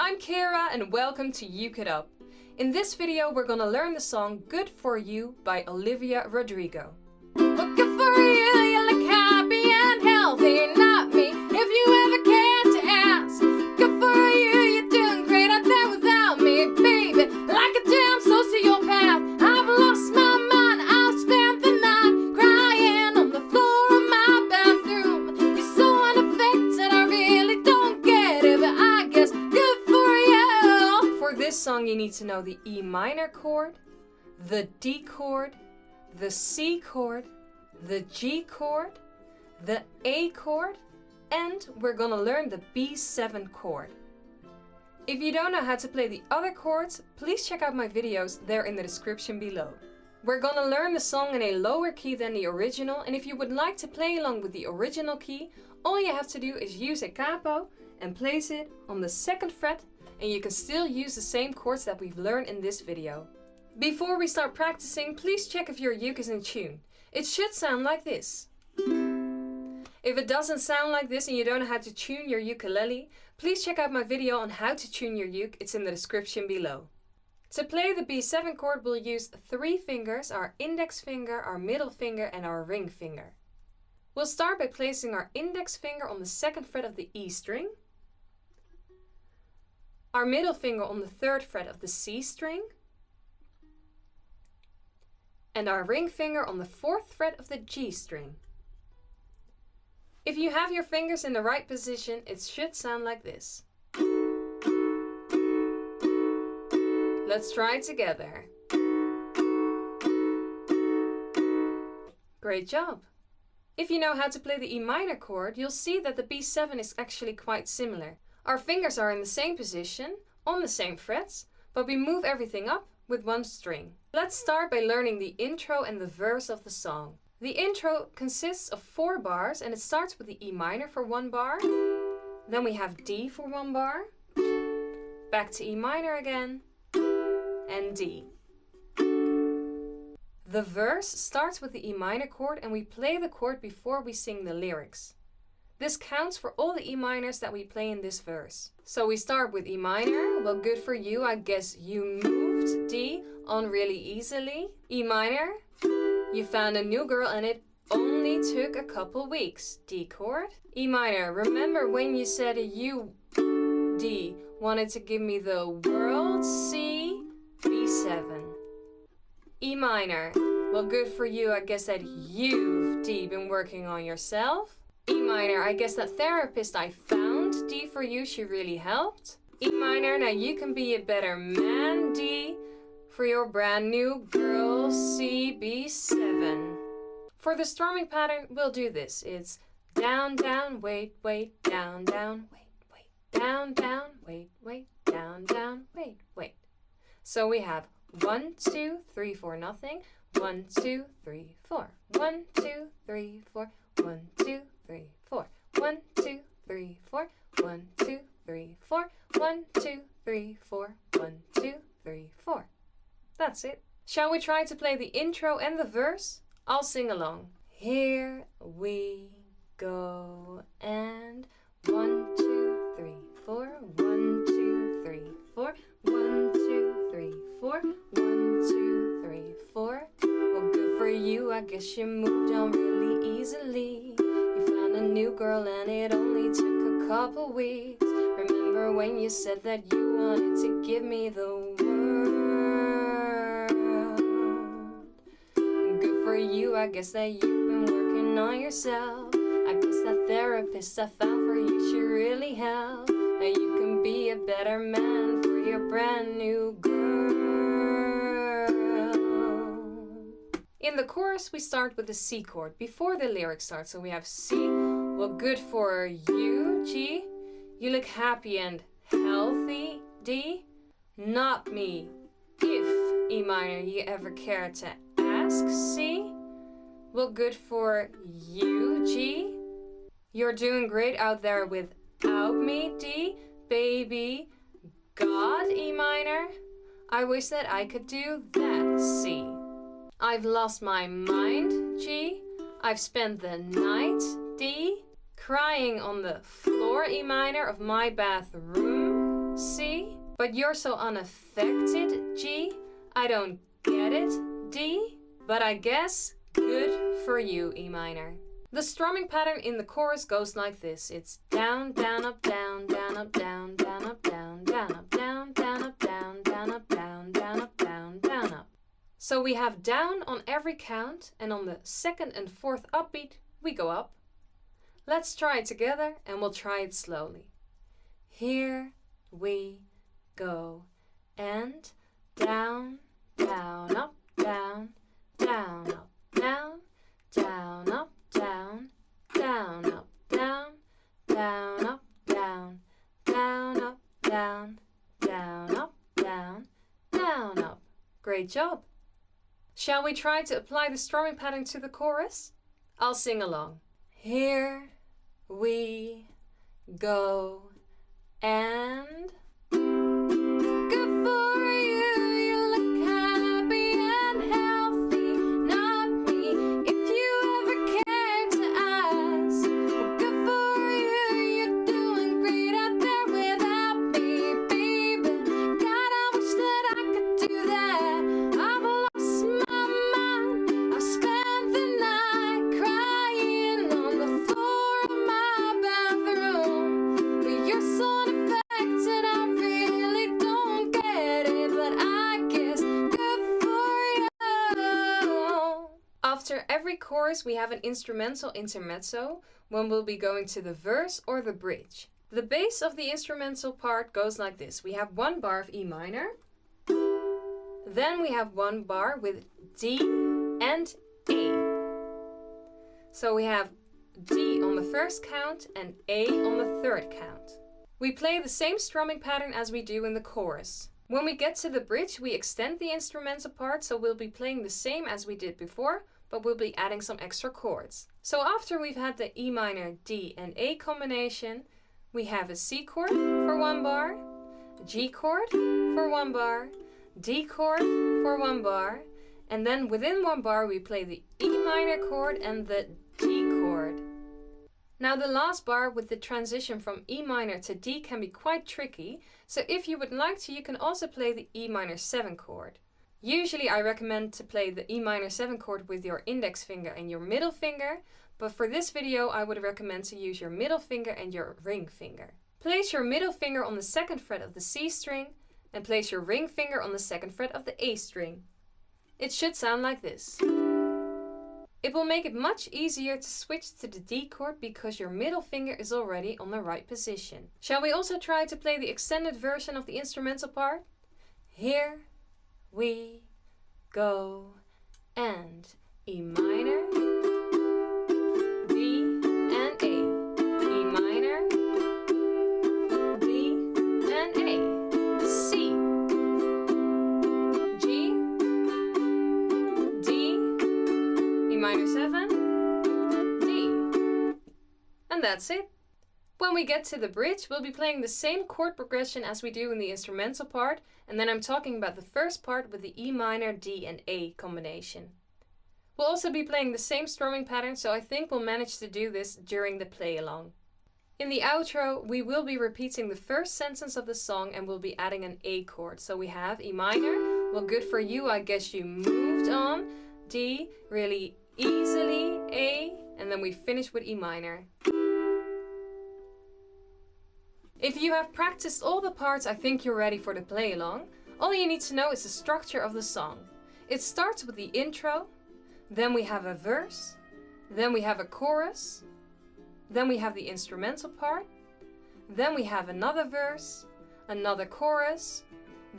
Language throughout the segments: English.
I'm Kira and welcome to Uke It. In this video we're gonna learn the song Good For You by Olivia Rodrigo. Well, good for you, you look happy and healthy, not me, if you ever cared to ask. Good for you, you're doing great out there without me, baby, like a damn sociopath. I've lost my mind, I've spent the night crying on the floor of my bathroom. You're so unaffected, I really don't get it, but I guess good for you. For this song you need to know the E minor chord, the D chord, the C chord, the G chord, the A chord, and we're gonna learn the B7 chord. If you don't know how to play the other chords, please check out my videos, they're in the description below. We're gonna learn the song in a lower key than the original, and if you would like to play along with the original key, all you have to do is use a capo and place it on the 2nd fret, and you can still use the same chords that we've learned in this video. Before we start practicing, please check if your uke is in tune. It should sound like this. If it doesn't sound like this and you don't know how to tune your ukulele, please check out my video on how to tune your uke, it's in the description below. To play the B7 chord we'll use 3 fingers, our index finger, our middle finger and our ring finger. We'll start by placing our index finger on the 2nd fret of the E string, our middle finger on the 3rd fret of the C string, and our ring finger on the 4th fret of the G string. If you have your fingers in the right position, it should sound like this. Let's try it together. Great job! If you know how to play the E minor chord, you'll see that the B7 is actually quite similar. Our fingers are in the same position, on the same frets, but we move everything up with 1 string. Let's start by learning the intro and the verse of the song. The intro consists of 4 bars and it starts with the E minor for 1 bar, then we have D for 1 bar, back to E minor again, and D. The verse starts with the E minor chord and we play the chord before we sing the lyrics. This counts for all the E minors that we play in this verse. So we start with E minor, well good for you, I guess you moved D on really easily. E minor, you found a new girl and it only took a couple weeks. D chord. E minor, remember when you said you, D, wanted to give me the world? C, B7. E minor, well good for you, I guess that you've, D, been working on yourself. E minor, I guess that therapist I found, D for you, she really helped. E minor, now you can be a better man, D, for your brand new girl, C, B7. For the strumming pattern, we'll do this. It's down, down, wait, wait, down, down, wait, wait, down, down, wait, wait, down, down, wait, wait. So we have 1, 2, 3, 4, nothing. 1, 2, 3, 4. 1, 2, 3, 4. 1, 2, 3, 4. 1, 2, 3, 4. 1, 2, 3, 4. 1, 2, 3, 4. 1, 2, 3, 4. That's it. Shall we try to play the intro and the verse? I'll sing along. Here we go and 1, 2, 3, 4. 1, 2, 3, 4. 1, 2, 3, 4. 1, 2, 3, 4. Well, good for you, I guess you moved on really easily. You found a new girl and it only took a couple weeks. Remember when you said that you wanted to give me the world? And good for you, I guess that you've been working on yourself. I guess that therapist I found for you, she really helped. Now you can be a better man for your brand new girl. In the chorus, we start with the C chord before the lyrics start. So we have C, well good for you, G. You look happy and healthy, D. Not me, if, E minor, you ever care to ask, C. Well good for you, G. You're doing great out there without me, D. Baby, God, E minor. I wish that I could do that, C. I've lost my mind, G. I've spent the night, D. Crying on the floor, E minor, of my bathroom, C. But you're so unaffected, G. I don't get it, D. But I guess good for you, E minor. The strumming pattern in the chorus goes like this. It's down, down, up, down, down, up, down, down, up, down, down, up, down, down, up, down, down, up, down, down, up, down, down, up. So we have down on every count, and on the second and fourth upbeat, we go up. Let's try it together, and we'll try it slowly. Here we go, and down, down, up, down, down, up, down, down, up, down, down, up, down, down, up, down, down, up, down, down, up, down, down, up. Great job! Shall we try to apply the strumming pattern to the chorus? I'll sing along. Here we go, and good for you, you look happy and healthy, not me. If you ever cared to ask, well, good for you, you're doing great out there without me, baby. God, I wish that I could do that. I've lost my mind. I've spent the night crying on the floor of my bathroom. But you're so unaffected, I really don't get it, but I guess good for you. After every chorus, we have an instrumental intermezzo when we'll be going to the verse or the bridge. The bass of the instrumental part goes like this. We have one bar of E minor, then we have one bar with D and A. So we have D on the first count and A on the third count. We play the same strumming pattern as we do in the chorus. When we get to the bridge, we extend the instrumental part, so we'll be playing the same as we did before, but we'll be adding some extra chords. So after we've had the E minor, D and A combination, we have a C chord for one bar, G chord for one bar, D chord for one bar, and then within one bar we play the E minor chord and the D chord. Now the last bar with the transition from E minor to D can be quite tricky, so if you would like to, you can also play the E minor 7 chord. Usually I recommend to play the E minor 7 chord with your index finger and your middle finger, but for this video I would recommend to use your middle finger and your ring finger. Place your middle finger on the 2nd fret of the C string and place your ring finger on the 2nd fret of the A string. It should sound like this. It will make it much easier to switch to the D chord because your middle finger is already on the right position. Shall we also try to play the extended version of the instrumental part? Here we go, and E minor, D and A, E minor, D and A, C, G, D, E minor 7, D. And that's it. When we get to the bridge, we'll be playing the same chord progression as we do in the instrumental part, and then I'm talking about the first part with the E minor, D and A combination. We'll also be playing the same strumming pattern, so I think we'll manage to do this during the play along. In the outro, we will be repeating the first sentence of the song and we'll be adding an A chord. So we have E minor, well, good for you, I guess you moved on, D, really easily, A, and then we finish with E minor. If you have practiced all the parts, I think you're ready for the play along. All you need to know is the structure of the song. It starts with the intro, then we have a verse, then we have a chorus, then we have the instrumental part, then we have another verse, another chorus,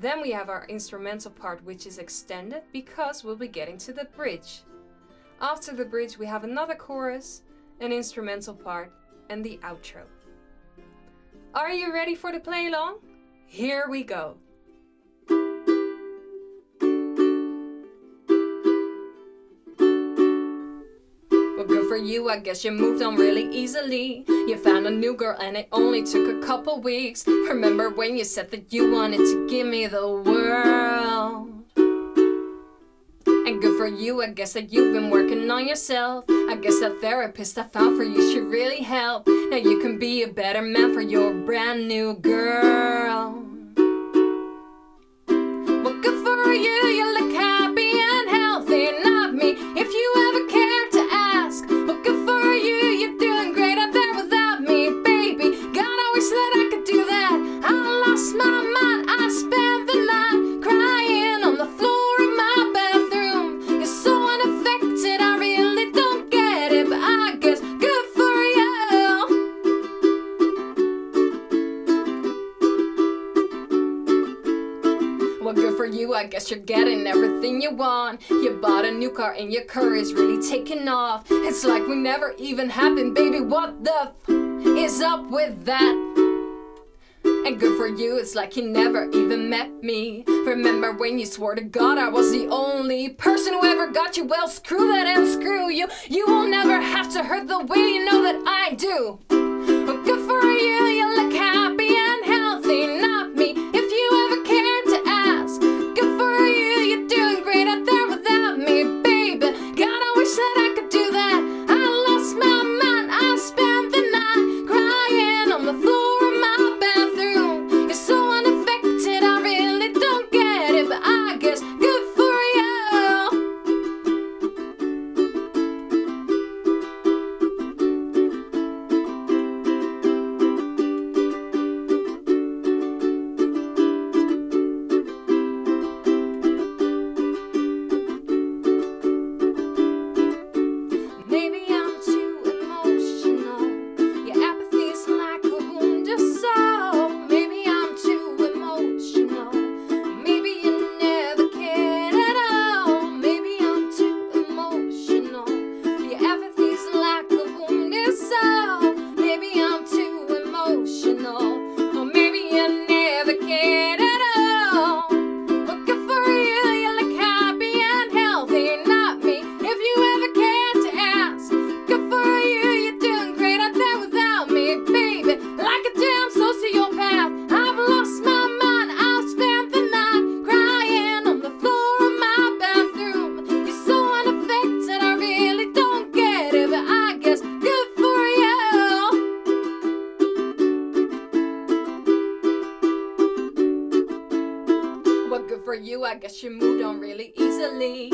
then we have our instrumental part which is extended because we'll be getting to the bridge. After the bridge we have another chorus, an instrumental part, and the outro. Are you ready for the play along? Here we go! Well, good for you, I guess you moved on really easily. You found a new girl and it only took a couple weeks. Remember when you said that you wanted to give me the world? And good for you, I guess that you've been working on yourself. I guess that therapist I found for you should really help. Now you can be a better man for your brand new girl. guess you're getting everything you want. You bought a new car and your career is really taking off. It's like we never even happened, baby. What the is up with that? And good for you, it's like you never even met me. Remember when you swore to God I was the only person who ever got you? Well, screw that and screw you. You will never have to hurt the way you know that I do. Well, good for you, you look happy and healthy, not me. If you ever cared to ask, good for you, you're doing great out there without me, baby. God, I wish that I could do that. I lost my mind, I spent the night crying on the floor. For you, I guess you moved on really easily.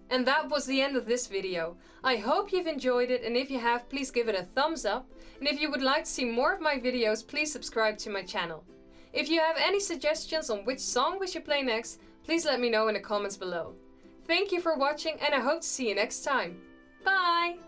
And that was the end of this video. I hope you've enjoyed it, and if you have, please give it a thumbs up. And if you would like to see more of my videos, please subscribe to my channel. If you have any suggestions on which song we should play next, please let me know in the comments below. Thank you for watching, and I hope to see you next time. Bye!